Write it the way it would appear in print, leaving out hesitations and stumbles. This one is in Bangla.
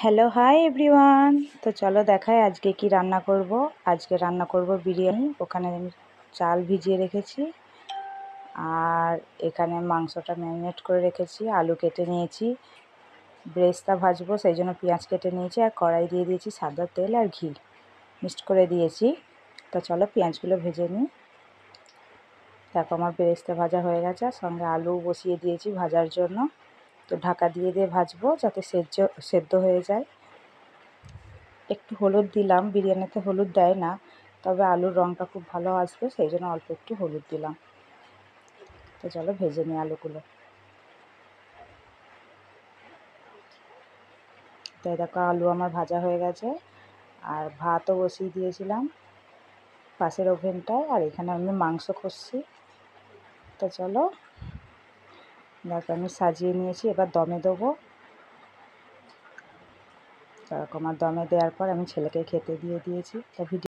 Hello hi everyone. তো চলো দেখাই আজকে কি রান্না করব। আজকে রান্না করব বিরিয়ানি। ওখানে আমি চাল ভিজিয়ে রেখেছি, আর এখানে মাংসটা ম্যারিনেট করে রেখেছি। আলু কেটে নিয়েছি, ব্রেস্তা ভাজবো সেই জন্য পেঁয়াজ কেটে নিয়েছি, আর কড়াই দিয়ে দিয়েছি সাদা তেল আর ঘি মিক্সড করে দিয়েছি। তো চলো পেঁয়াজগুলো ভেজে নিই। দেখো আমার ব্রেস্তা ভাজা হয়ে গেছে, আর সঙ্গে আলু বসিয়ে দিয়েছি ভাজার জন্য। তো ঢাকা দিয়ে ভাজবো যাতে সেদ্ধ হয়ে যায়। একটু হলুদ দিলাম, বিরিয়ানিতে হলুদ দেয় না, তবে আলুর রঙটা খুব ভালো আসবে সেই জন্য অল্প একটু হলুদ দিলাম। তো চলো ভেজে নিই আলুগুলো। তো দেখো আলু আমার ভাজা হয়ে গেছে, আর ভাতও বসিয়ে দিয়েছিলাম পাশের ওভেনটায়, আর এখানে আমি মাংস কষছি। তো চলো দেখো আমি সাজিয়ে নিয়েছি, এবার দমে দেবো। আমার দমে দেওয়ার পর আমি ছেলেকে খেতে দিয়ে দিয়েছি। তো ভিডিও